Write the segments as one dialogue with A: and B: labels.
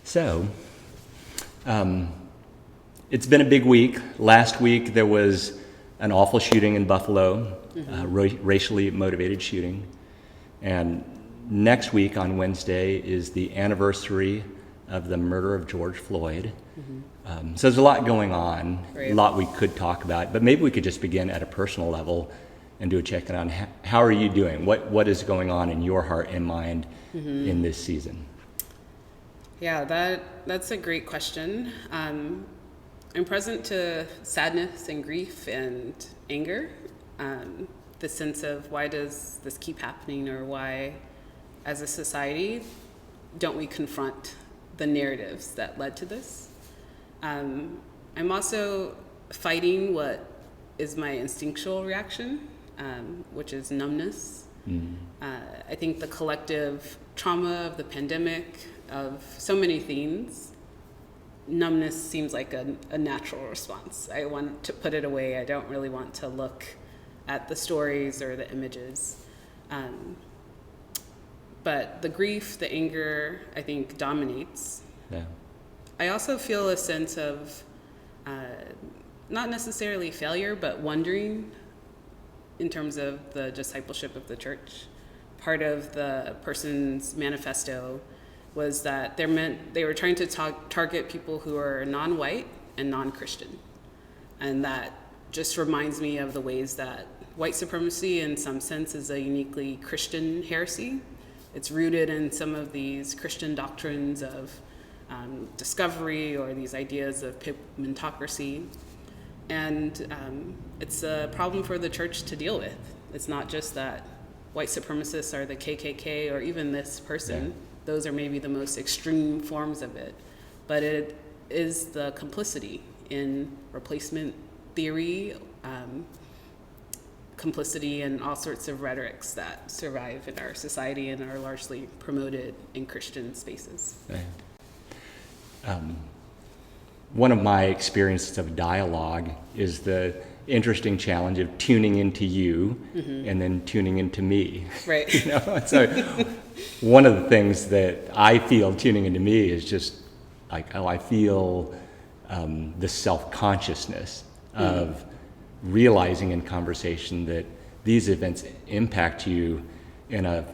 A: So, it's been a big week. Last week there was an awful shooting in Buffalo, racially motivated shooting. And next week on Wednesday is the anniversary of the murder of George Floyd. So there's a lot going on,
B: Right.
A: a lot we could talk about, but maybe we could just begin at a personal level and do a check-in on how are you doing? What is going on in your heart and mind in this season?
B: Yeah, that's a great question. I'm present to sadness and grief and anger. The sense of why does this keep happening, or why, as a society, don't we confront the narratives that led to this? I'm also fighting what is my instinctual reaction, which is numbness. I think the collective trauma of the pandemic, of so many things, numbness seems like a natural response. I want to put it away. I don't really want to look at the stories or the images. But the grief, the anger, I think dominates.
A: Yeah.
B: I also feel a sense of not necessarily failure, but wondering in terms of the discipleship of the church. Part of the person's manifesto was that they were trying to target people who are non-white and non-Christian. And that just reminds me of the ways that white supremacy in some sense is a uniquely Christian heresy. It's rooted in some of these Christian doctrines of discovery, or these ideas of pigmentocracy. And it's a problem for the church to deal with. It's not just that white supremacists are the KKK or even this person.
A: Yeah.
B: Those are maybe the most extreme forms of it. But it is the complicity in replacement theory, complicity in all sorts of rhetorics that survive in our society and are largely promoted in Christian spaces.
A: Yeah. One of my experiences of dialogue is the interesting challenge of tuning into you and then tuning into me.
B: Right.
A: You know? So one of the things that I feel tuning into me is just like, I feel the self-consciousness of realizing in conversation that these events impact you in a,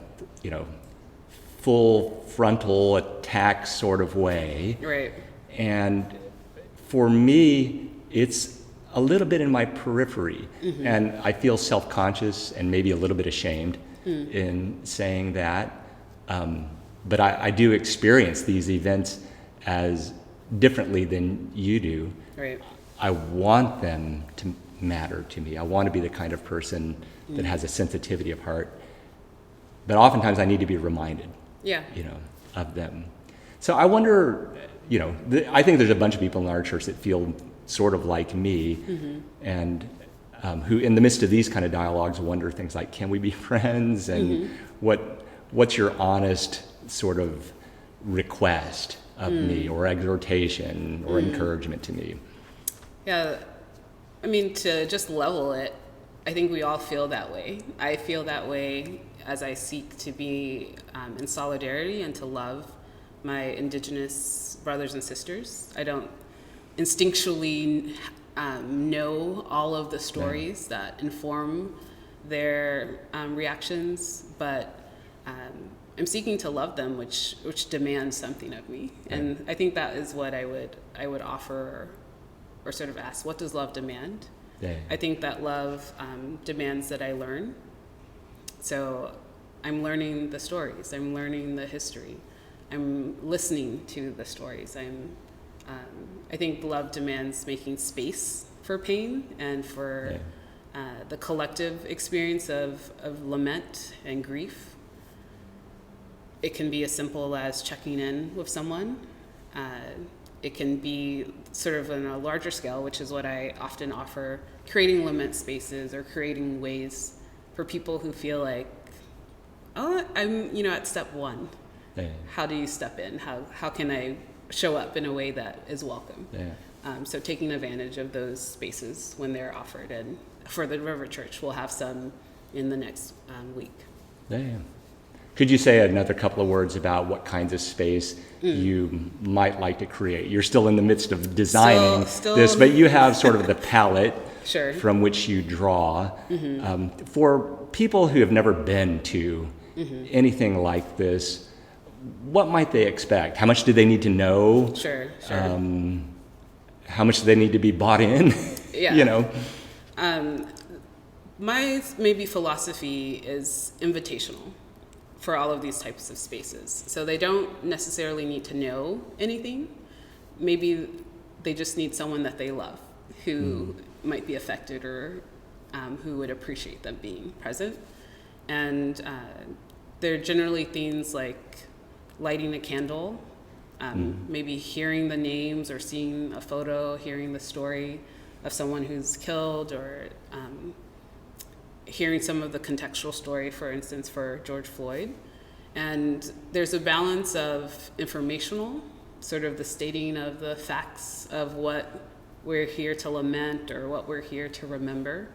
A: full frontal attack sort of way.
B: Right.
A: And for me, it's a little bit in my periphery. And I feel self-conscious and maybe a little bit ashamed in saying that. But I do experience these events as differently than you do.
B: Right.
A: I want them to matter to me. I want to be the kind of person that has a sensitivity of heart. But oftentimes I need to be reminded,
B: Yeah.
A: of them. So I wonder, I think there's a bunch of people in our church that feel sort of like me, and who in the midst of these kind of dialogues wonder things like, can we be friends? And what's your honest sort of request of me, or exhortation or encouragement to me?
B: Yeah, I mean, to just level it, I think we all feel that way. I feel that way as I seek to be in solidarity and to love my Indigenous brothers and sisters. I don't instinctually know all of the stories that inform their reactions, but I'm seeking to love them, which demands something of me. And I think that is what I would offer, or sort of ask, what does love demand?
A: Yeah.
B: I think that love demands that I learn. So I'm learning the stories. I'm learning the history. I'm listening to the stories. I think love demands making space for pain and for the collective experience of lament and grief. It can be as simple as checking in with someone. It can be sort of on a larger scale, which is what I often offer, creating lament spaces or creating ways for people who feel like, oh, I'm at step one.
A: Yeah.
B: How do you step in? How can I show up in a way that is welcome?
A: Yeah.
B: So taking advantage of those spaces when they're offered. And for the River Church, we'll have some in the next week.
A: Yeah. Could you say another couple of words about what kinds of space you might like to create? You're still in the midst of designing
B: Still
A: this, but you have sort of the palette
B: Sure.
A: from which you draw. For people who have never been to anything like this, what might they expect? How much do they need to know?
B: Sure.
A: How much do they need to be bought in?
B: Yeah.
A: You know?
B: My maybe philosophy is invitational for all of these types of spaces. So they don't necessarily need to know anything. Maybe they just need someone that they love who might be affected or who would appreciate them being present. And they're generally things like lighting a candle, maybe hearing the names or seeing a photo, hearing the story of someone who's killed, or hearing some of the contextual story, for instance, for George Floyd. And there's a balance of informational, sort of the stating of the facts of what we're here to lament or what we're here to remember.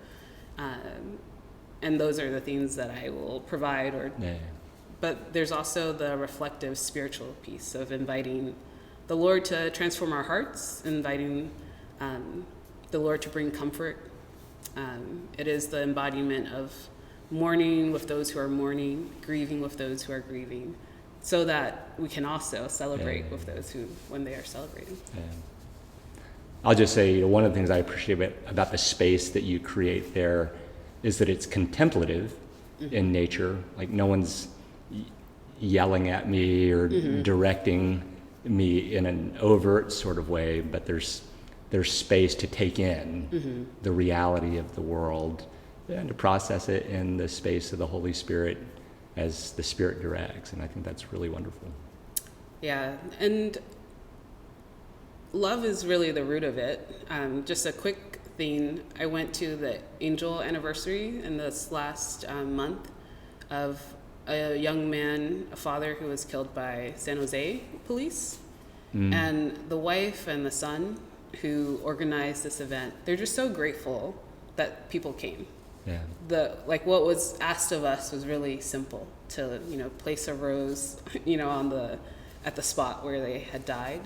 B: And those are the things that I will provide. But there's also the reflective spiritual piece of inviting the Lord to transform our hearts, inviting the Lord to bring comfort. It is the embodiment of mourning with those who are mourning, grieving with those who are grieving, so that we can also celebrate with those who, when they are celebrating.
A: I'll just say, one of the things I appreciate about the space that you create there is that it's contemplative in nature. Like, no one's yelling at me or directing me in an overt sort of way, but there's space to take in the reality of the world and to process it in the space of the Holy Spirit as the Spirit directs. And I think that's really wonderful.
B: Yeah, and love is really the root of it. Just a quick thing, I went to the Angel anniversary in this last month of a young man, a father who was killed by San Jose police. And the wife and the son who organized this event, they're just so grateful that people came. What was asked of us was really simple, to place a rose at the spot where they had died.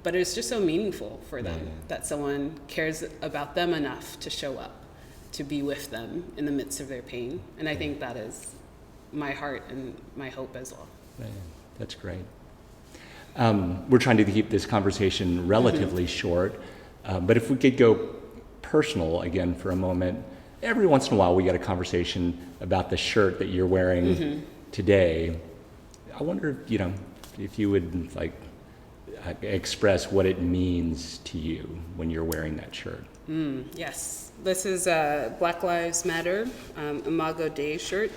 B: But it's just so meaningful for them that someone cares about them enough to show up, to be with them in the midst of their pain. And I think that is my heart and my hope as well.
A: That's great. We're trying to keep this conversation relatively short, but if we could go personal again for a moment. Every once in a while we get a conversation about the shirt that you're wearing today. I wonder, if you would express what it means to you when you're wearing that shirt.
B: Yes, this is a Black Lives Matter Imago Dei shirt.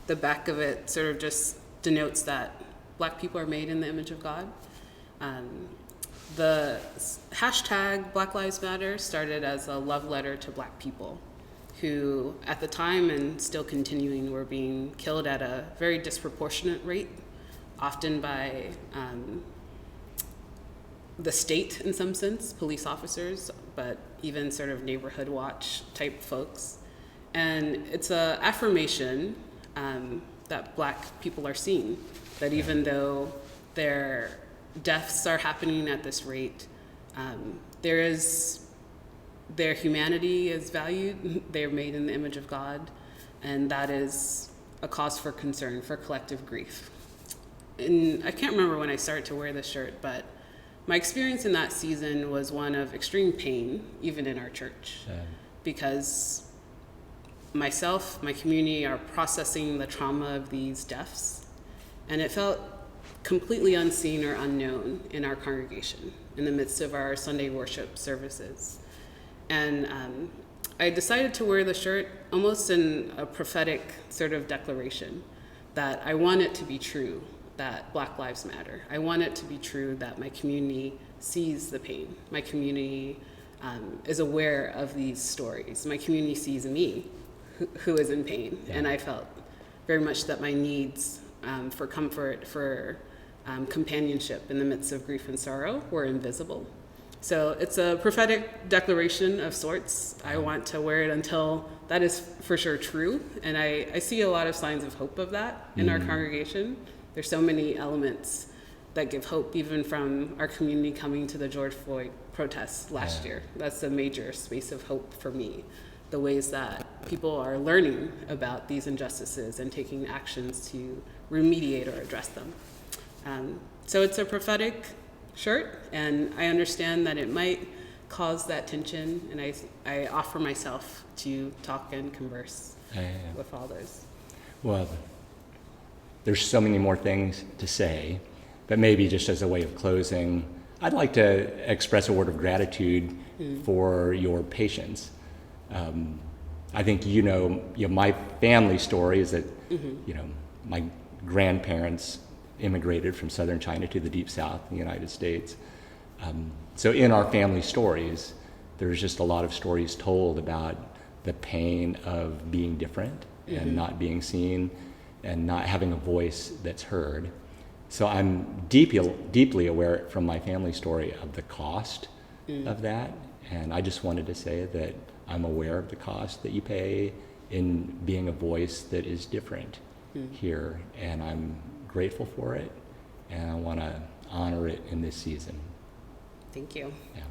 B: The back of it sort of just denotes that Black people are made in the image of God. The hashtag Black Lives Matter started as a love letter to Black people who, at the time and still continuing, were being killed at a very disproportionate rate, often by the state in some sense, police officers, but even sort of neighborhood watch type folks. And it's an affirmation that Black people are seen, that even though their deaths are happening at this rate, their humanity is valued, they're made in the image of God, and that is a cause for concern, for collective grief. And I can't remember when I started to wear this shirt, but my experience in that season was one of extreme pain, even in our church, because myself, my community are processing the trauma of these deaths, and it felt completely unseen or unknown in our congregation in the midst of our Sunday worship services. And I decided to wear the shirt almost in a prophetic sort of declaration that I want it to be true that Black Lives Matter. I want it to be true that my community sees the pain. My community is aware of these stories. My community sees me, who is in pain. And I felt very much that my needs for comfort, for companionship in the midst of grief and sorrow were invisible. So it's a prophetic declaration of sorts. I want to wear it until that is for sure true. And I see a lot of signs of hope of that in our congregation. There's so many elements that give hope, even from our community coming to the George Floyd protests last year. That's a major space of hope for me. The ways that people are learning about these injustices and taking actions to remediate or address them. So it's a prophetic shirt, and I understand that it might cause that tension, and I offer myself to talk and converse with all those.
A: Well, there's so many more things to say, but maybe just as a way of closing, I'd like to express a word of gratitude for your patience. I think my family story is that my grandparents immigrated from southern China to the deep south in the United States. So in our family stories, there's just a lot of stories told about the pain of being different and not being seen and not having a voice that's heard. So I'm deeply aware from my family story of the cost of that. And I just wanted to say that I'm aware of the cost that you pay in being a voice that is different here. And I'm grateful for it. And I want to honor it in this season.
B: Thank you.
A: Yeah.